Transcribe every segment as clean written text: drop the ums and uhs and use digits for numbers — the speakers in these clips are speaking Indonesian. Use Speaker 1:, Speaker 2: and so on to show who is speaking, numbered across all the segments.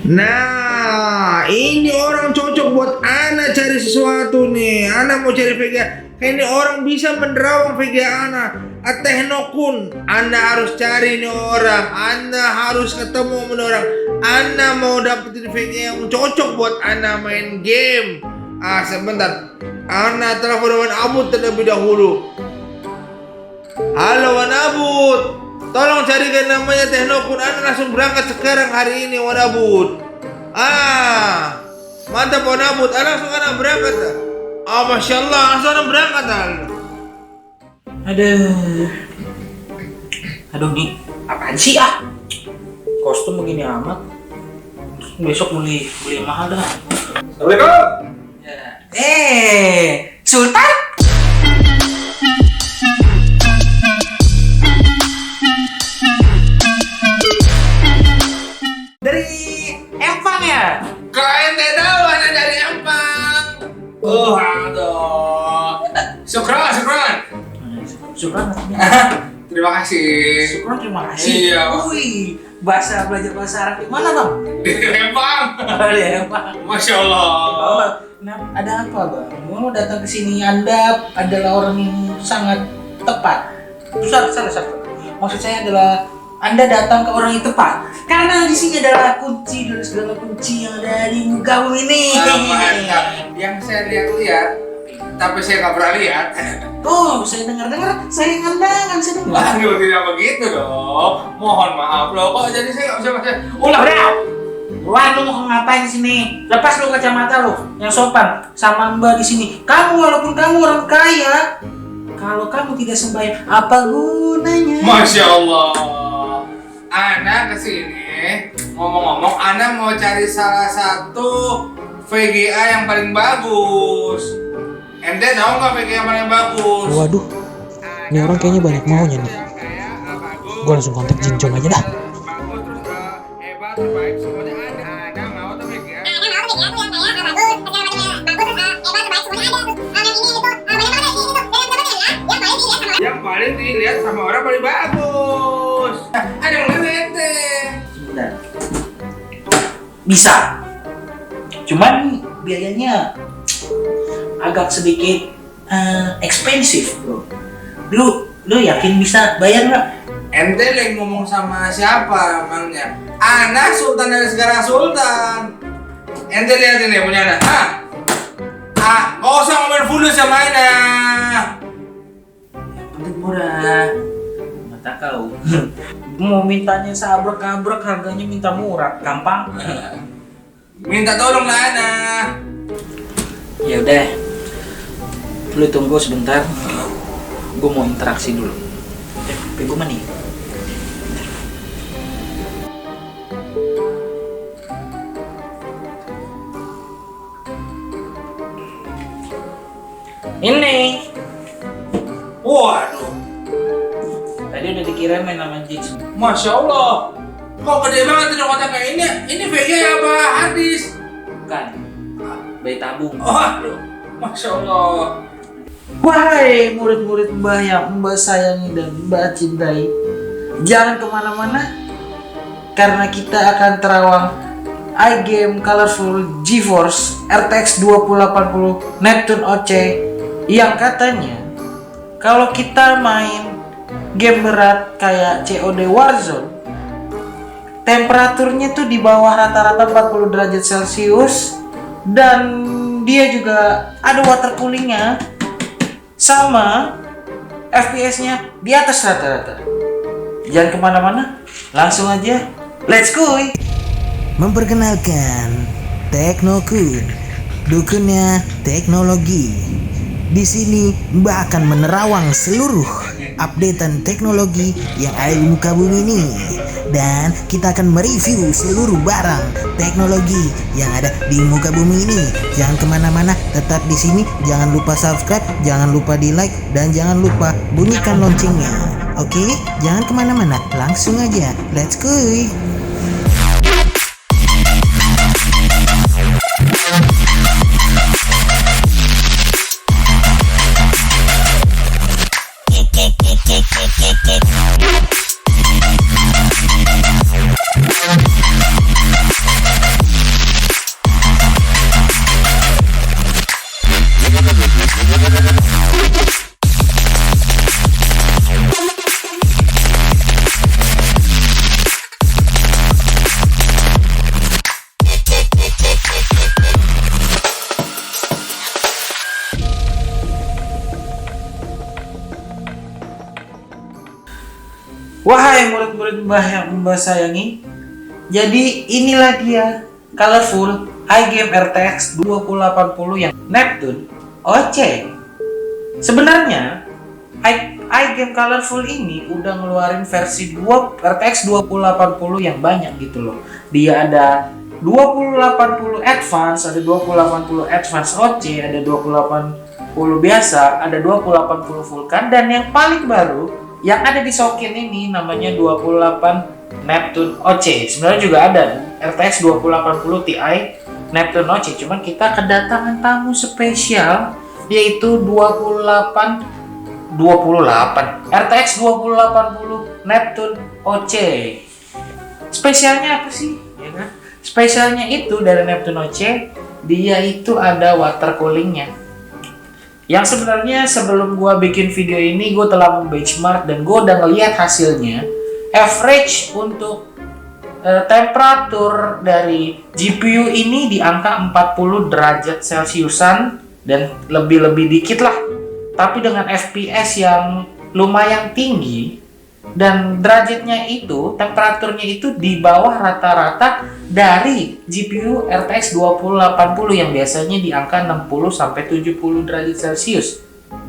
Speaker 1: Nah, ini orang cocok buat Ana cari sesuatu nih. Ana mau cari VGA. Ini orang bisa menerawang VGA Ana. Teknokun, Ana harus cari nih orang. Ana harus ketemu sama orang. Ana mau dapetin VGA yang cocok buat Ana main game. Sebentar. Ana telepon Wan Abud terlebih dahulu. Halo Wan Abud, tolong carikan namanya Teknokun. Ana langsung berangkat sekarang hari ini Wan Abud. Mantap Wan Abud. Langsung Ana berangkat. Masya Allah, langsung Ana berangkat.
Speaker 2: Aduh nih, apaan sih kostum begini amat. Besok beli yang mahal dah.
Speaker 3: Assalamualaikum.
Speaker 2: Sultan? Dari Empang ya?
Speaker 3: Kalian tidak tahu Ana dari Empang. Oh, aduh. Syukran. Terima kasih.
Speaker 2: Terima kasih.
Speaker 3: Iya.
Speaker 2: Wih, belajar bahasa Arab di mana bang?
Speaker 3: Di Empang.
Speaker 2: Di Empang.
Speaker 3: Masya Allah.
Speaker 2: Nah, ada apa bang? Mau datang ke sini Anda adalah orang yang sangat tepat. Salah. Maksud saya adalah Anda datang ke orang yang tepat. Karena di sini adalah kunci dari segala kunci yang ada di muka bumi ini.
Speaker 3: Mantap. Yang saya lihat, tapi saya nggak pernah lihat.
Speaker 2: Oh, saya dengar saya ngandangan, saya dengar.
Speaker 3: Waduh, tidak begitu dong. Mohon maaf loh. Kok jadi saya nggak bisa baca.
Speaker 2: Udah. Wah, lu mau ngapain di sini? Lepas lu kacamata lu yang sopan sama Mbak di sini. Kamu walaupun kamu orang kaya, kalau kamu tidak sembahyang, apa gunanya?
Speaker 3: Masya Allah. Ana kesini ngomong-ngomong, Ana mau cari salah satu VGA yang paling bagus. Ente tahu nggak VGA yang paling bagus?
Speaker 4: Waduh, ini orang kayaknya banyak maunya nih. Gue langsung kontak Jinjong aja dah.
Speaker 3: Bagus terus hebat terbaik semuanya ada. Ana mau tuh VGA. Yang paling dilihat sama orang paling bagus. Ada yang lebih ente.
Speaker 2: Sebentar. Bisa. Cuman biayanya agak sedikit ekspensif, bro. Lu yakin bisa bayar nggak?
Speaker 3: Ente lagi ngomong sama siapa emangnya? Ana Sultan dari segala Sultan. Ente lihat ini punya Ana. Nggak usah ngomongin fulus sama Ana.
Speaker 2: Penting murah. Mata kau. Mau mintanya sabrek-kabrek, harganya minta murah, gampang.
Speaker 3: Minta tolong lah Ana.
Speaker 2: Ya udah. Lu tunggu sebentar. Gue mau interaksi dulu. HP gue mana nih? Ini.
Speaker 3: Waduh,
Speaker 2: Tadi udah dikirimin sama Jix.
Speaker 3: Masya Allah. Kok gede banget ini kotaknya ini? Ini VGA apa harddisk?
Speaker 2: Bukan. Bayi tabung.
Speaker 3: Waduh, Masya Allah.
Speaker 2: Wahai murid-murid Mbah yang Mbah sayangi dan Mbah cintai, jangan kemana-mana karena kita akan terawang iGame Colorful GeForce RTX 2080 Neptune OC yang katanya kalau kita main game berat kayak COD Warzone, temperaturnya tuh di bawah rata-rata 40 derajat Celcius dan dia juga ada water coolingnya sama FPS-nya di atas rata-rata. Jangan kemana-mana, langsung aja let's go.
Speaker 4: Memperkenalkan Teknokun, dukunnya teknologi. Di sini Mbak akan menerawang seluruh updatean teknologi yang ada di muka bumi ini, dan kita akan mereview seluruh barang teknologi yang ada di muka bumi ini. Jangan kemana-mana, tetap di sini. Jangan lupa subscribe, jangan lupa di like, dan jangan lupa bunyikan loncengnya. Oke, jangan kemana-mana, langsung aja let's go.
Speaker 2: Wahai murid-murid Mbah yang Mbah sayangi, jadi inilah dia colorful iGame RTX 2080 yang Neptune OC. Sebenarnya iGame colorful ini udah ngeluarin versi RTX 2080 yang banyak gitu loh. Dia ada 2080 Advance, ada 2080 Advance OC, ada 2080 biasa, ada 2080 Vulkan, dan yang paling baru yang ada di Sokin ini namanya 28 Neptune OC. Sebenarnya juga ada RTX 2080 Ti Neptune OC, cuman kita kedatangan tamu spesial yaitu 28 RTX 2080 Neptune OC. Spesialnya apa sih? Ya kan? Spesialnya itu dari Neptune OC, dia itu ada water coolingnya. Yang sebenarnya sebelum gua bikin video ini gua telah benchmark dan gua udah ngeliat hasilnya. Average untuk temperatur dari GPU ini di angka 40 derajat Celciusan dan lebih dikit lah. Tapi dengan FPS yang lumayan tinggi dan derajatnya itu, temperaturnya itu di bawah rata-rata dari GPU RTX 2080 yang biasanya di angka 60 sampai 70 derajat Celcius.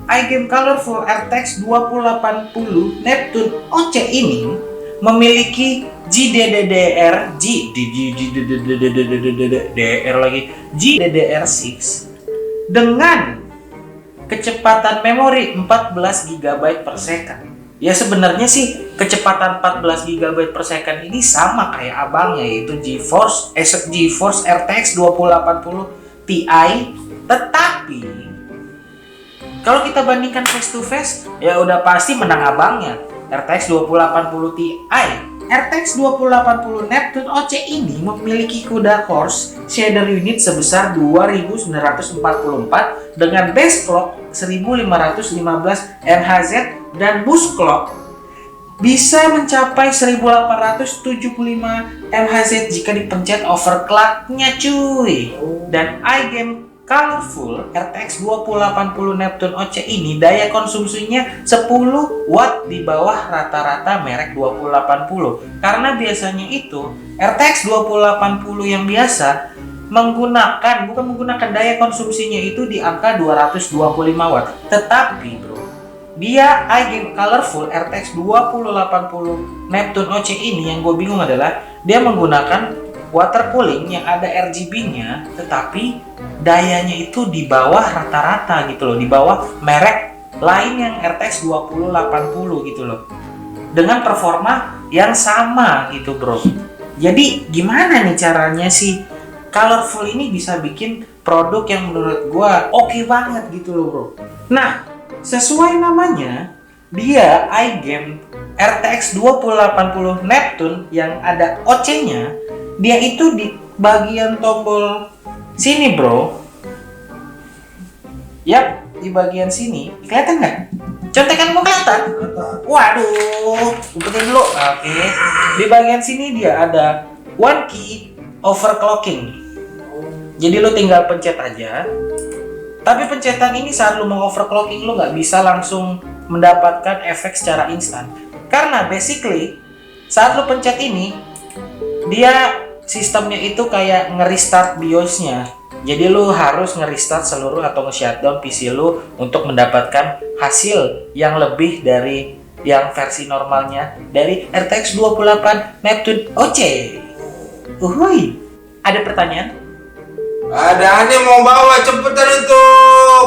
Speaker 2: iGame colorful RTX 2080 Neptune OC ini memiliki GDDR6 dengan kecepatan memori 14 GB per second. Ya sebenarnya sih kecepatan 14 GB per second ini sama kayak abangnya, yaitu GeForce RTX 2080 Ti, tetapi kalau kita bandingkan face to face ya udah pasti menang abangnya RTX 2080 Ti. RTX 2080 Neptune OC ini memiliki CUDA Cores shader unit sebesar 2944 dengan base clock 1515 MHz dan boost clock bisa mencapai 1875 MHz jika dipencet overclocknya cuy. Dan iGame colorful RTX 2080 Neptune OC ini daya konsumsinya 10 watt di bawah rata-rata merek 2080. Karena biasanya itu RTX 2080 yang biasa bukan menggunakan daya konsumsinya itu di angka 225 watt. Tetapi bro, dia iGame colorful RTX 2080 Neptune OC ini yang gue bingung adalah dia menggunakan water cooling yang ada RGB-nya, tetapi dayanya itu di bawah rata-rata gitu loh, di bawah merek lain yang RTX 2080 gitu loh, dengan performa yang sama gitu bro. Jadi gimana nih caranya sih colorful ini bisa bikin produk yang menurut gua oke banget gitu loh bro. Nah, sesuai namanya, dia iGame RTX 2080 Neptune yang ada OC-nya, dia itu di bagian tombol sini bro. Yap, di bagian sini. Kelihatan nggak? Contekan mau kelihatan? Waduh, umpetin dulu. Oke. Di bagian sini dia ada one key overclocking. Jadi lo tinggal pencet aja. Tapi pencetan ini saat lo mau overclocking lo nggak bisa langsung mendapatkan efek secara instan. Karena basically saat lo pencet ini, dia sistemnya itu kayak nge-restart BIOS-nya. Jadi lu harus nge-restart seluruh atau nge-shutdown PC lu untuk mendapatkan hasil yang lebih dari yang versi normalnya dari RTX 2080 Neptune OC. Uhuy, ada pertanyaan?
Speaker 1: Ada nih mau bawa cepetan itu,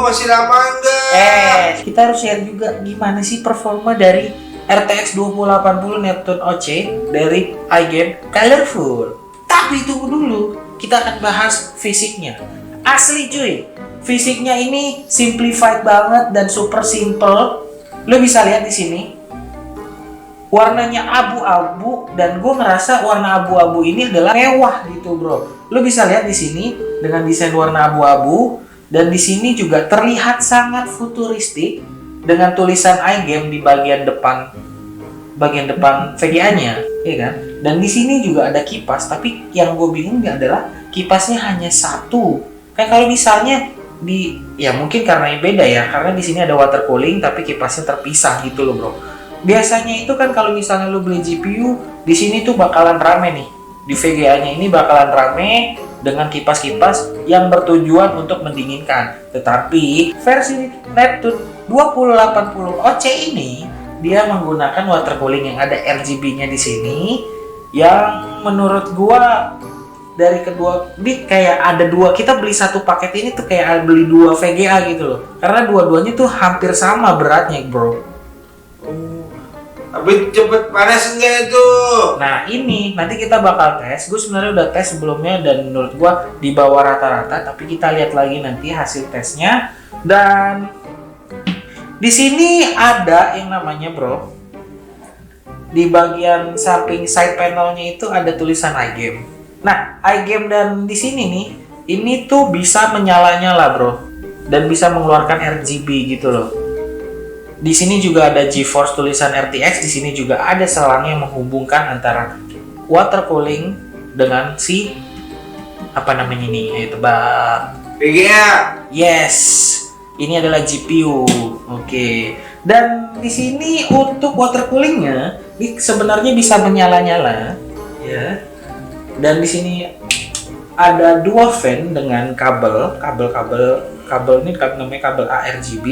Speaker 1: masih lama enggak?
Speaker 2: Kita harus share juga gimana sih performa dari RTX 2080 Neptune OC dari iGame colorful. Tapi tunggu dulu, kita akan bahas fisiknya. Asli cuy, fisiknya ini simplified banget dan super simple. Lo bisa lihat di sini, warnanya abu-abu dan gue ngerasa warna abu-abu ini adalah mewah gitu bro. Lo bisa lihat di sini dengan desain warna abu-abu dan di sini juga terlihat sangat futuristik dengan tulisan iGame di bagian depan VGA-nya, ya kan? Dan di sini juga ada kipas, tapi yang gue bingungnya adalah kipasnya hanya satu. Kayak kalau misalnya ya mungkin karena yang beda ya, karena di sini ada water cooling tapi kipasnya terpisah gitu loh bro. biasanya itu kan kalau misalnya lu beli GPU di sini tuh bakalan rame nih. Di VGA-nya ini bakalan rame dengan kipas-kipas yang bertujuan untuk mendinginkan. Tetapi versi Neptune 2080 OC ini dia menggunakan water cooling yang ada RGB-nya di sini, yang menurut gua dari kedua ini kayak ada dua, kita beli satu paket ini tuh kayak beli dua VGA gitu loh. Karena dua-duanya tuh hampir sama beratnya, bro.
Speaker 1: Tapi cepet panas enggak itu?
Speaker 2: Nah ini nanti kita bakal tes. Gue sebenarnya udah tes sebelumnya dan menurut gue di bawah rata-rata. Tapi kita lihat lagi nanti hasil tesnya. Dan di sini ada yang namanya, bro, di bagian samping side panelnya itu ada tulisan iGame. Nah iGame dan di sini nih, ini tuh bisa menyala-nyala, bro, dan bisa mengeluarkan RGB gitu loh. Di sini juga ada GeForce tulisan RTX. Di sini juga ada selang yang menghubungkan antara water cooling dengan si apa namanya ini? Ayo tebak.
Speaker 1: VGA.
Speaker 2: Yes, ini adalah GPU. Oke. Dan di sini untuk water coolingnya ini sebenarnya bisa menyala-nyala, ya. Dan di sini ada dua fan dengan kabel ini namanya kabel ARGB.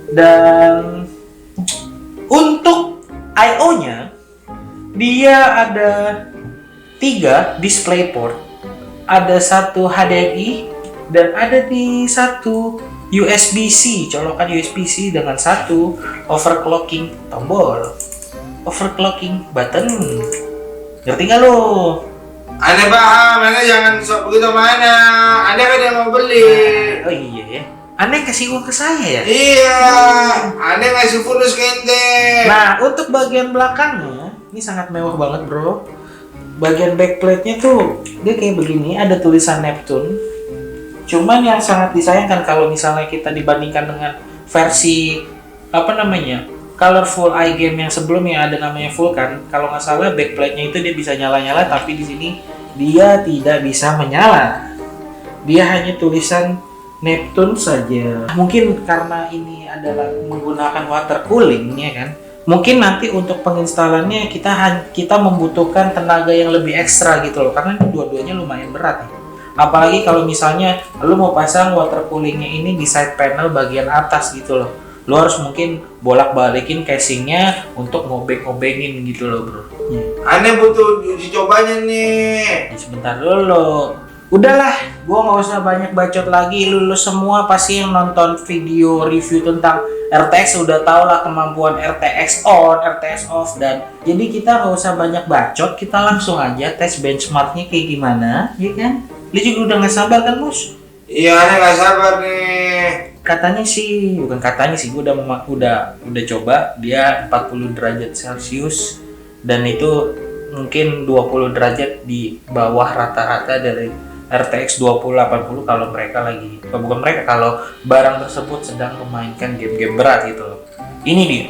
Speaker 2: Dan untuk I/O-nya dia ada 3 DisplayPort, ada 1 HDMI dan ada di 1 USB-C, colokan USB-C dengan 1 overclocking tombol, overclocking button. Ngerti nggak lo?
Speaker 1: Anda paham, Anda jangan sok begitu mana. Anda kan yang mau beli.
Speaker 2: Oh iya ya. Anda kasih uang ke saya ya?
Speaker 1: Iya, Anda ngasih fulus ke ente.
Speaker 2: Nah, untuk bagian belakangnya ini sangat mewah banget, bro. Bagian backplate-nya tuh dia kayak begini, ada tulisan Neptune. Cuman yang sangat disayangkan kalau misalnya kita dibandingkan dengan versi apa namanya, colorful iGame yang sebelumnya ada namanya Vulkan. Kalau nggak salah backplate-nya itu dia bisa nyala-nyala, tapi di sini dia tidak bisa menyala. Dia hanya tulisan Neptune saja. Mungkin karena ini adalah menggunakan water cooling, ya kan? Mungkin nanti untuk penginstalannya kita membutuhkan tenaga yang lebih ekstra gitu loh, karena dua-duanya lumayan berat ya. Apalagi kalau misalnya lu mau pasang water coolingnya ini di side panel bagian atas gitu loh. Lu harus mungkin bolak-balikin casingnya untuk ngobeng-ngobengin gitu loh, bro.
Speaker 1: Anda butuh uji cobanya nih.
Speaker 2: Sebentar dulu. Udahlah, gua nggak usah banyak bacot lagi. Lu semua pasti yang nonton video review tentang RTX udah tau lah kemampuan RTX on, RTX off, dan jadi kita nggak usah banyak bacot. Kita langsung aja tes benchmarknya kayak gimana, ya kan? Lu juga udah nggak sabar kan, Mus?
Speaker 1: Iya, Anda nggak sabar nih.
Speaker 2: Katanya sih, bukan katanya sih, gua udah coba dia 40 derajat Celcius dan itu mungkin 20 derajat di bawah rata-rata dari RTX 2080 kalau kalau barang tersebut sedang memainkan game-game berat gitu loh. Ini dia.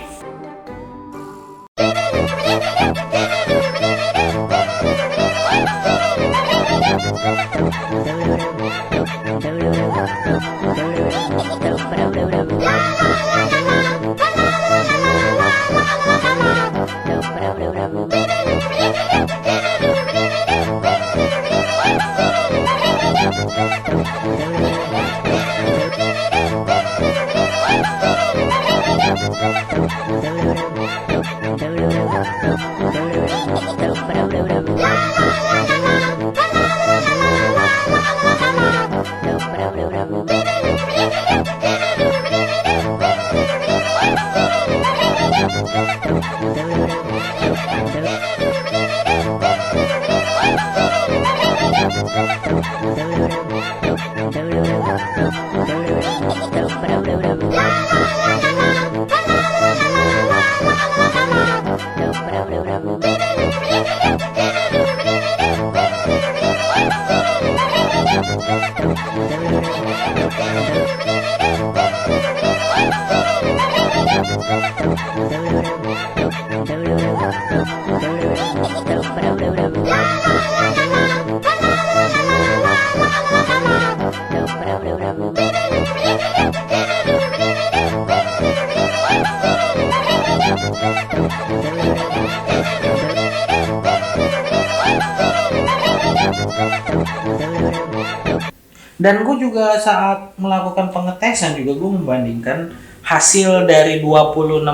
Speaker 2: Dan gue juga saat melakukan pengetesan juga gue membandingkan hasil dari 2060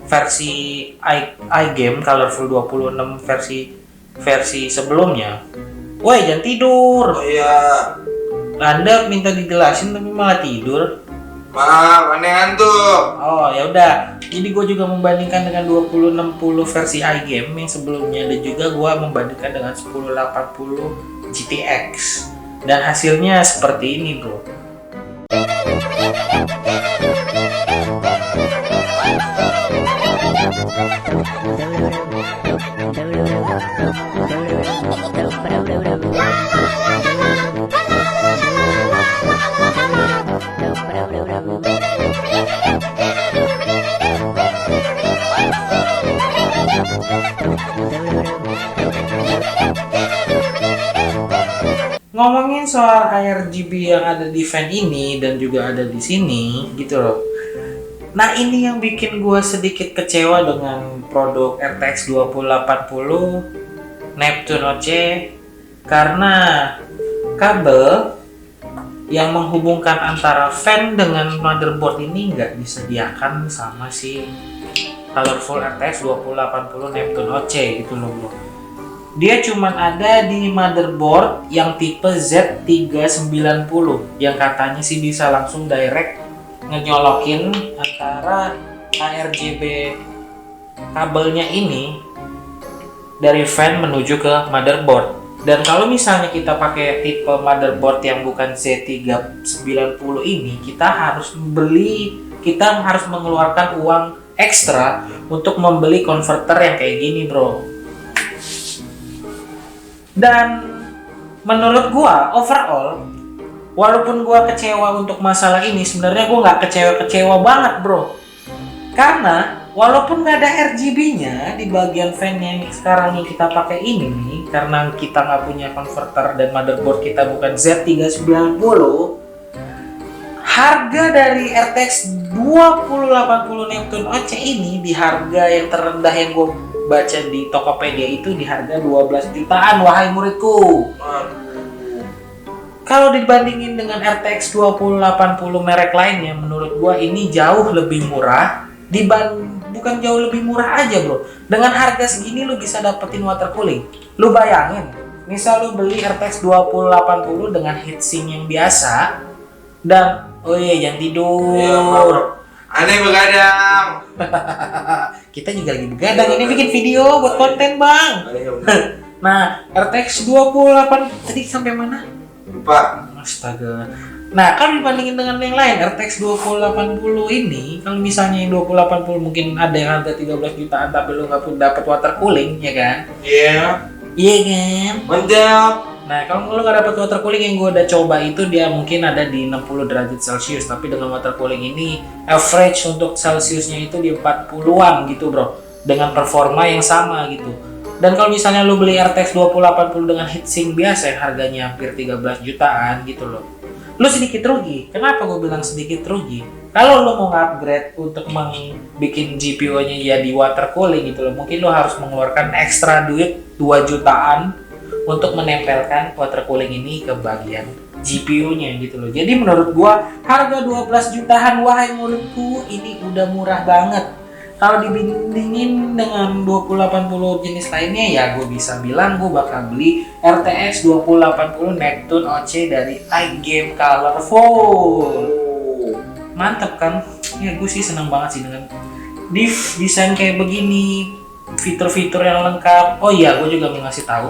Speaker 2: versi iGame Colorful 26 versi sebelumnya. Woi, jangan tidur.
Speaker 3: Oh iya.
Speaker 2: Anda minta dijelasin tapi malah tidur.
Speaker 3: Maaf, aneh ngantuk.
Speaker 2: Oh ya udah. Jadi gue juga membandingkan dengan 2060 versi iGame yang sebelumnya, dan juga gue membandingkan dengan 1080 GTX. Dan hasilnya seperti ini, bro. Ngomongin soal ARGB yang ada di fan ini dan juga ada di sini gitu loh. Nah, ini yang bikin gue sedikit kecewa dengan produk RTX 2080 Neptune OC, karena kabel yang menghubungkan antara fan dengan motherboard ini nggak disediakan sama si Colorful RTX 2080 Neptune OC gitu loh bro. Dia cuman ada di motherboard yang tipe Z390 yang katanya sih bisa langsung direct ngenyolokin antara ARGB kabelnya ini dari fan menuju ke motherboard. Dan kalau misalnya kita pakai tipe motherboard yang bukan Z390 ini, kita harus mengeluarkan uang ekstra untuk membeli konverter yang kayak gini bro. Dan menurut gua overall, walaupun gua kecewa untuk masalah ini, sebenarnya gua nggak kecewa banget bro. Karena walaupun nggak ada RGB-nya di bagian fan-nya yang sekarang yang kita pakai ini nih, karena kita nggak punya konverter dan motherboard kita bukan Z390, harga dari RTX 2080 Neptune OC ini di harga yang terendah yang gue baca di Tokopedia itu di harga 12 jutaan, wahai muridku. Kalau dibandingin dengan RTX 2080 merek lainnya, menurut gua ini jauh lebih murah. Bukan jauh lebih murah aja bro, dengan harga segini lu bisa dapetin water cooling. Lu bayangin, misal lu beli RTX 2080 dengan heatsink yang biasa, dan oh iya jangan tidur.
Speaker 3: Iya, aneh begadang.
Speaker 2: Kita juga lagi begadang, ini bikin video buat konten bang. Nah, RTX 28 tadi sampai mana?
Speaker 3: Lupa.
Speaker 2: Astaga. Nah, kalau dibandingin dengan yang lain, RTX 2080 ini, kalau misalnya yang 2080 mungkin ada yang harga 13 jutaan tapi lu nggak pun dapat water cooling, ya kan?
Speaker 3: Iya.
Speaker 2: Iya kan?
Speaker 3: Mantap.
Speaker 2: Nah, kalau lu nggak dapat water cooling, yang gue udah coba itu dia mungkin ada di 60 derajat Celcius, tapi dengan water cooling ini average untuk Celciusnya itu di 40-an gitu bro, dengan performa yang sama gitu. Dan kalau misalnya lu beli RTX 2080 dengan heatsink biasa yang harganya hampir 13 jutaan gitu loh, lu sedikit rugi. Kenapa gue bilang sedikit rugi? Kalau lu mau upgrade untuk bikin GPU-nya jadi water cooling gitu loh, mungkin lu harus mengeluarkan ekstra duit 2 jutaan untuk menempelkan water cooling ini ke bagian GPU-nya gitu loh. Jadi menurut gua harga 12 jutaan wahai muridku ini udah murah banget. Kalau dibandingin dengan 2080 jenis lainnya ya gue bisa bilang gue bakal beli RTX 2080 Neptune OC dari iGame Colorful. Mantep kan? Ya gue sih seneng banget sih dengan desain kayak begini, fitur-fitur yang lengkap. Oh iya, gue juga mau ngasih tahu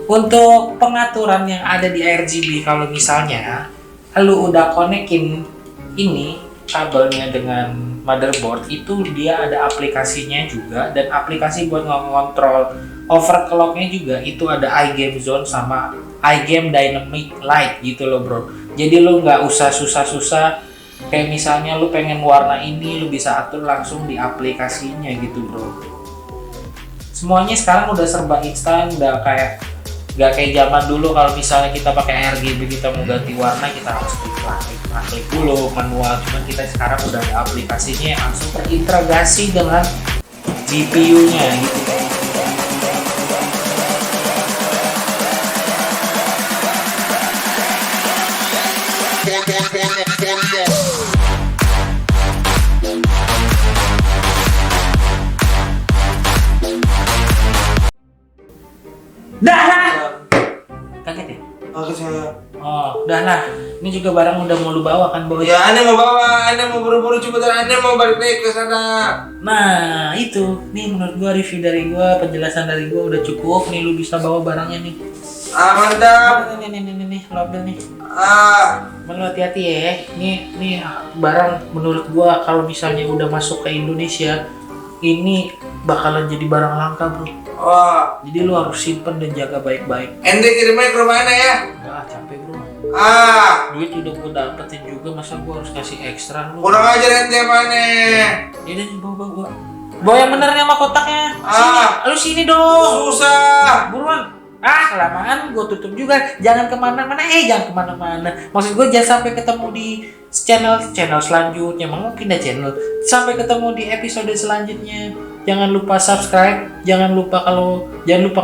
Speaker 2: untuk pengaturan yang ada di RGB. Kalau misalnya lu udah konekin ini kabelnya dengan motherboard, itu dia ada aplikasinya juga, dan aplikasi buat ngontrol overclocknya juga itu ada iGame Zone sama iGame Dynamic Light gitu loh bro. Jadi lu nggak usah susah-susah, kayak misalnya lu pengen warna ini lu bisa atur langsung di aplikasinya gitu bro. Semuanya sekarang udah serba instan, udah kayak nggak kayak zaman dulu. Kalau misalnya kita pakai RGB, kita mau ganti warna kita harus klik dulu manual. Cuman kita sekarang udah ada aplikasinya yang langsung terintegrasi dengan GPU-nya gitu.
Speaker 1: Oke saya.
Speaker 2: Oh, udah lah. Ini juga barang udah mau lu bawa kan, Boy?
Speaker 1: Ya, Anda mau bawa, Anda mau buru-buru cepetan, Anda mau balik lagi ke sana.
Speaker 2: Nah, itu. Nih menurut gua review dari gua, penjelasan dari gua udah cukup. Nih lu bisa bawa barangnya nih.
Speaker 1: Mantap.
Speaker 2: Nih, lu ambil nih.
Speaker 1: Ah,
Speaker 2: Lu hati-hati ya. Nih barang menurut gua kalau misalnya udah masuk ke Indonesia, ini bakalan jadi barang langka, Bro.
Speaker 1: oh,
Speaker 2: Jadi lu harus simpen dan jaga baik-baik.
Speaker 1: Ente kirimnya ke rumah Anda ya.
Speaker 2: Udah capek, Bro.
Speaker 1: Duit
Speaker 2: Duit udah gua dapetin juga, masa gua harus kasih ekstra lu?
Speaker 1: kurang ajar ente mana?
Speaker 2: Ini bawa. Bawa yang benernya sama kotaknya. Sini, lu sini dong.
Speaker 1: Susah.
Speaker 2: Buruan. Kelamaan gue tutup juga. Jangan kemana-mana. Jangan kemana-mana. Maksud gue jangan sampai ketemu di channel selanjutnya. Mau pindah channel. Sampai ketemu di episode selanjutnya. Jangan lupa subscribe. Jangan lupa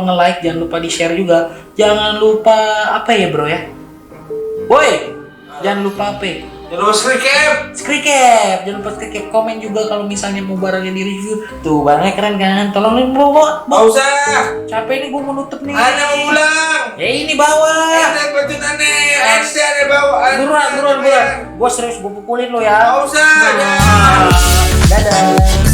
Speaker 2: nge-like. Jangan lupa di-share juga. Jangan lupa apa ya, Bro ya? Woi, jangan lupa apa?
Speaker 1: Jangan lupa
Speaker 2: Screen cap. Jangan lupa screen cap. Komen juga kalau misalnya mau barangnya di review. Tuh barangnya keren kan? Tolongin bro.
Speaker 1: Nggak usah.
Speaker 2: Capek nih gue mau nutup nih.
Speaker 1: Anda mau pulang.
Speaker 2: Ini bawa.
Speaker 1: Ente bantuin Anda. Ente ada bawa.
Speaker 2: Buruan. Gue serius gue pukulin lo ya.
Speaker 1: Nggak usah. Jangan.
Speaker 2: Dadah.